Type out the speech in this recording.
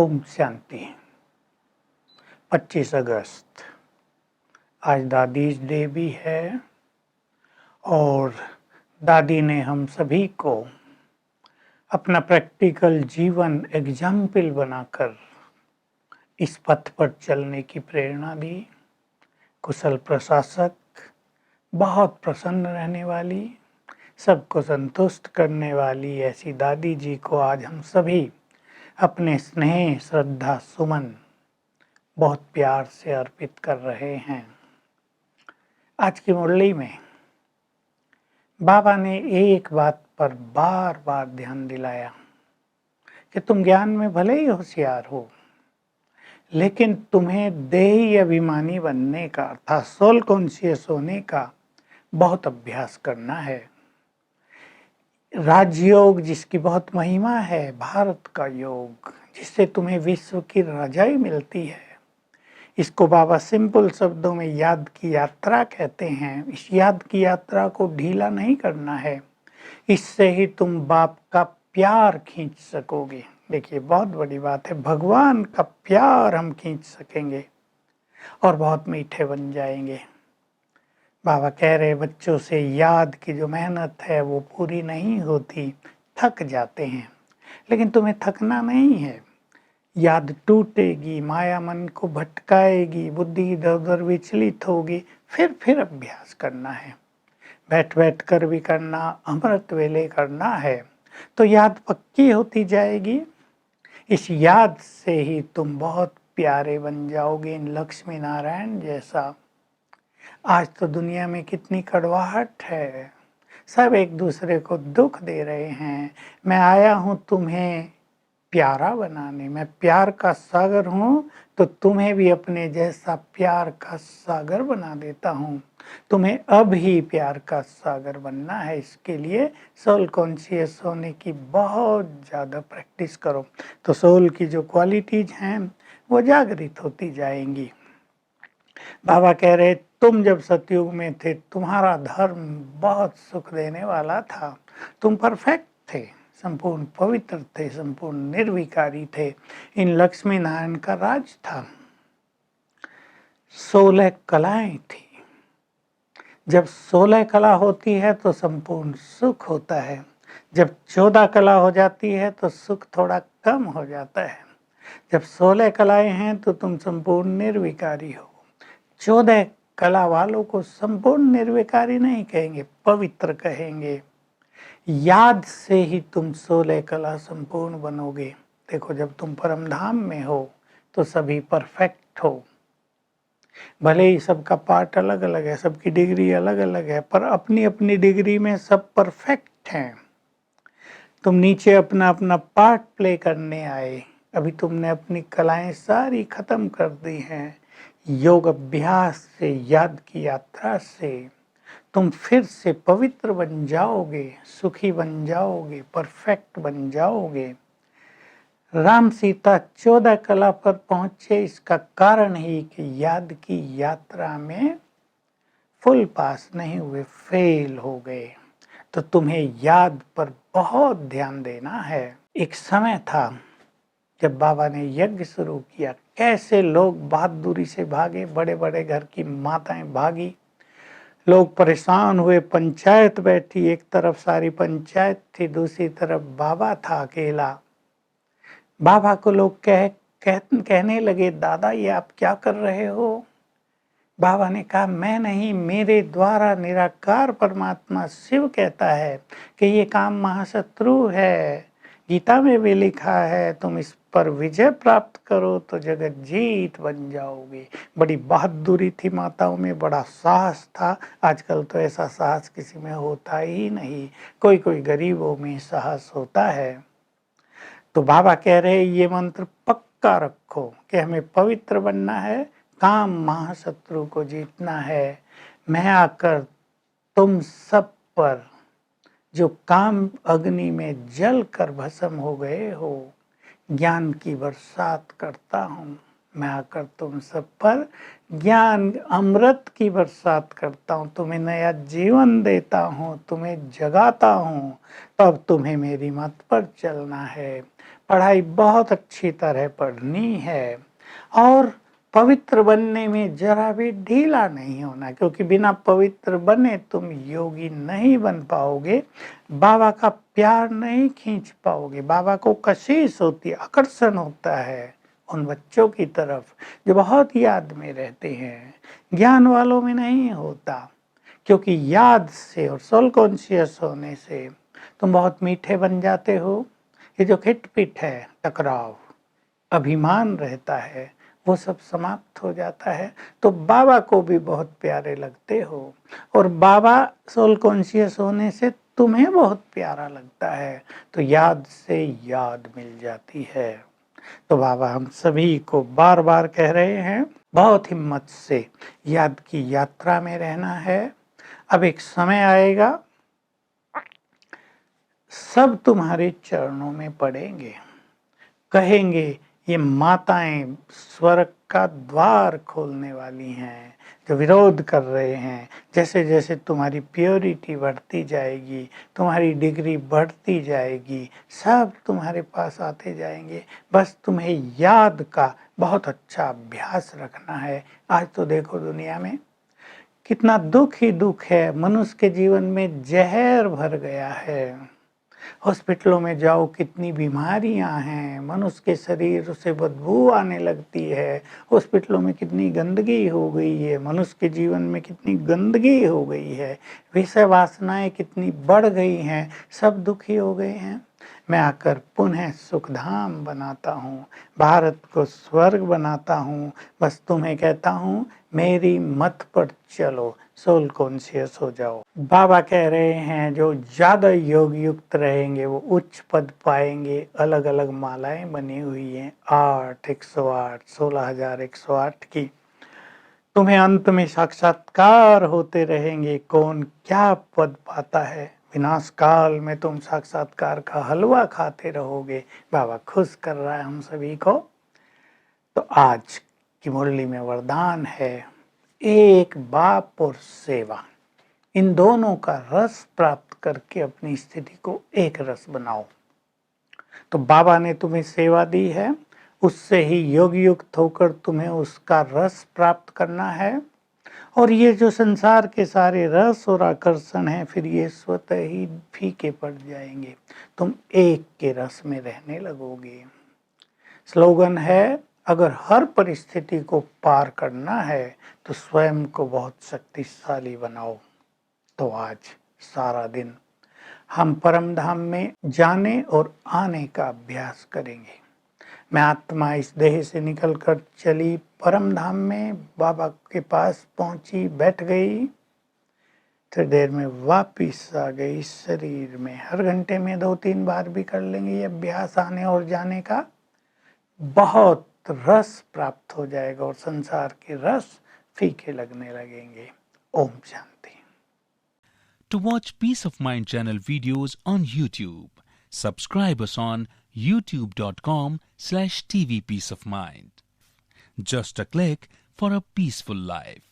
ओम शांति। 25 अगस्त आज दादीज डे भी है और दादी ने हम सभी को अपना प्रैक्टिकल जीवन एग्जाम्पल बनाकर इस पथ पर चलने की प्रेरणा दी। कुशल प्रशासक, बहुत प्रसन्न रहने वाली, सबको संतुष्ट करने वाली ऐसी दादी जी को आज हम सभी अपने स्नेह, श्रद्धा, सुमन बहुत प्यार से अर्पित कर रहे हैं। आज की मुरली में बाबा ने एक बात पर बार बार ध्यान दिलाया कि तुम ज्ञान में भले ही होशियार हो, लेकिन तुम्हें देही अभिमानी बनने का अर्थात सोल कॉन्शियस होने का बहुत अभ्यास करना है। राजयोग जिसकी बहुत महिमा है, भारत का योग जिससे तुम्हें विश्व की रजाई मिलती है, इसको बाबा सिंपल शब्दों में याद की यात्रा कहते हैं। इस याद की यात्रा को ढीला नहीं करना है, इससे ही तुम बाप का प्यार खींच सकोगे। देखिए, बहुत बड़ी बात है, भगवान का प्यार हम खींच सकेंगे और बहुत मीठे बन जाएंगे। बाबा कह रहे बच्चों से याद की जो मेहनत है वो पूरी नहीं होती, थक जाते हैं, लेकिन तुम्हें थकना नहीं है। याद टूटेगी, माया मन को भटकाएगी, बुद्धि इधर उधर विचलित होगी, फिर अभ्यास करना है। बैठ बैठ कर भी करना, अमृत वेले करना है, तो याद पक्की होती जाएगी। इस याद से ही तुम बहुत प्यारे बन जाओगे, इन लक्ष्मी नारायण जैसा। आज तो दुनिया में कितनी कड़वाहट है, सब एक दूसरे को दुख दे रहे हैं। मैं आया हूँ तुम्हें प्यारा बनाने, मैं प्यार का सागर हूँ, तो तुम्हें भी अपने जैसा प्यार का सागर बना देता हूँ। तुम्हें अब ही प्यार का सागर बनना है, इसके लिए सोल कॉन्शियस होने की बहुत ज़्यादा प्रैक्टिस करो, तो सोल की जो क्वालिटीज हैं वो जागृत होती जाएंगी। बाबा कह रहे तुम जब सतयुग में थे, तुम्हारा धर्म बहुत सुख देने वाला था, तुम परफेक्ट थे, संपूर्ण पवित्र थे, संपूर्ण निर्विकारी थे। इन लक्ष्मी नारायण का राज था। 16 कलाएं थी। जब 16 कला होती है तो संपूर्ण सुख होता है, जब 14 कला हो जाती है तो सुख थोड़ा कम हो जाता है। जब 16 कलाएं हैं तो तुम संपूर्ण निर्विकारी हो। 14 कला वालों को संपूर्ण निर्विकारी नहीं कहेंगे, पवित्र कहेंगे। याद से ही तुम 16 कला संपूर्ण बनोगे। देखो, जब तुम परम धाम में हो तो सभी परफेक्ट हो। भले ही सबका पार्ट अलग अलग है, सबकी डिग्री अलग अलग है, पर अपनी अपनी डिग्री में सब परफेक्ट हैं। तुम नीचे अपना अपना पार्ट प्ले करने आए, अभी तुमने अपनी कलाएं सारी खत्म कर दी हैं। योग अभ्यास से, याद की यात्रा से तुम फिर से पवित्र बन जाओगे, सुखी बन जाओगे, परफेक्ट बन जाओगे। राम सीता 14 कला पर पहुंचे, इसका कारण ही कि याद की यात्रा में फुल पास नहीं हुए, फेल हो गए। तो तुम्हें याद पर बहुत ध्यान देना है। एक समय था जब बाबा ने यज्ञ शुरू किया, कैसे लोग बहादुरी से भागे, बड़े बड़े घर की माताएं भागी, लोग परेशान हुए। पंचायत बैठी, एक तरफ सारी पंचायत थी, दूसरी तरफ बाबा था अकेला। बाबा को लोग कहने लगे, दादा ये आप क्या कर रहे हो? बाबा ने कहा, मैं नहीं, मेरे द्वारा निराकार परमात्मा शिव कहता है कि ये काम महाशत्रु है। गीता में भी लिखा है, तुम इस पर विजय प्राप्त करो तो जगत जीत बन जाओगे। बड़ी बहादुरी थी माताओं में, बड़ा साहस था। आजकल तो ऐसा साहस किसी में होता ही नहीं, कोई कोई गरीबों में साहस होता है। तो बाबा कह रहे ये मंत्र पक्का रखो कि हमें पवित्र बनना है, काम महाशत्रु को जीतना है। मैं आकर तुम सब पर जो काम अग्नि में जल कर भस्म हो गए हो, ज्ञान की बरसात करता हूँ। मैं आकर तुम सब पर ज्ञान अमृत की बरसात करता हूँ, तुम्हें नया जीवन देता हूँ, तुम्हें जगाता हूँ। तब तुम्हें मेरी मत पर चलना है। पढ़ाई बहुत अच्छी तरह पढ़नी है और पवित्र बनने में जरा भी ढीला नहीं होना, क्योंकि बिना पवित्र बने तुम योगी नहीं बन पाओगे, बाबा का प्यार नहीं खींच पाओगे। बाबा को कशिश होती है, आकर्षण होता है उन बच्चों की तरफ जो बहुत याद में रहते हैं, ज्ञान वालों में नहीं होता। क्योंकि याद से और सोल कॉन्शियस होने से तुम बहुत मीठे बन जाते हो। ये जो खिटपिट है, टकराव, अभिमान रहता है, वो सब समाप्त हो जाता है, तो बाबा को भी बहुत प्यारे लगते हो और बाबा सोल कॉन्शियस होने से तुम्हें बहुत प्यारा लगता है, तो याद से याद मिल जाती है। तो बाबा हम सभी को बार बार कह रहे हैं, बहुत हिम्मत से याद की यात्रा में रहना है। अब एक समय आएगा सब तुम्हारे चरणों में पड़ेंगे, कहेंगे ये माताएं स्वर्ग का द्वार खोलने वाली हैं, जो विरोध कर रहे हैं। जैसे जैसे तुम्हारी प्योरिटी बढ़ती जाएगी, तुम्हारी डिग्री बढ़ती जाएगी, सब तुम्हारे पास आते जाएंगे। बस तुम्हें याद का बहुत अच्छा अभ्यास रखना है। आज तो देखो दुनिया में कितना दुख ही दुख है, मनुष्य के जीवन में जहर भर गया है। हॉस्पिटलों में जाओ कितनी बीमारियां हैं, मनुष्य के शरीर से बदबू आने लगती है। हॉस्पिटलों में कितनी गंदगी हो गई है, मनुष्य के जीवन में कितनी गंदगी हो गई है, विषय वासनाएं कितनी बढ़ गई हैं, सब दुखी हो गए हैं। मैं आकर पुनः सुखधाम बनाता हूँ, भारत को स्वर्ग बनाता हूँ। बस तुम्हें कहता हूँ मेरी मत पर चलो, सोल कॉन्शियस हो जाओ। बाबा कह रहे हैं जो ज्यादा योग युक्त रहेंगे वो उच्च पद पाएंगे। अलग अलग मालाएं बनी हुई हैं, 8, 108, 16,108 की। तुम्हें अंत में साक्षात्कार होते रहेंगे, कौन क्या पद पाता है। विनाश काल में तुम साक्षात्कार का हलवा खाते रहोगे। बाबा खुश कर रहा है हम सभी को। तो आज की मुरली में वरदान है, एक बाप और सेवा, इन दोनों का रस प्राप्त करके अपनी स्थिति को एक रस बनाओ। तो बाबा ने तुम्हें सेवा दी है, उससे ही योग युक्त होकर तुम्हें उसका रस प्राप्त करना है। और ये जो संसार के सारे रस और आकर्षण हैं, फिर ये स्वतः ही फीके पड़ जाएंगे, तुम एक के रस में रहने लगोगे। स्लोगन है, अगर हर परिस्थिति को पार करना है तो स्वयं को बहुत शक्तिशाली बनाओ। तो आज सारा दिन हम परम धाम में जाने और आने का अभ्यास करेंगे। मैं आत्मा इस देह से निकलकर चली परम धाम में, बाबा के पास पहुंची, बैठ गई, थोड़ी देर में वापिस आ गई इस शरीर में। हर घंटे में 2-3 बार भी कर लेंगे ये अभ्यास, आने और जाने का। बहुत रस प्राप्त हो जाएगा और संसार के रस फीके लगने लगेंगे। Om Shanti. To watch Peace of Mind channel videos on YouTube, subscribe us on youtube.com/tvpeaceofmind. Just a click for a peaceful life.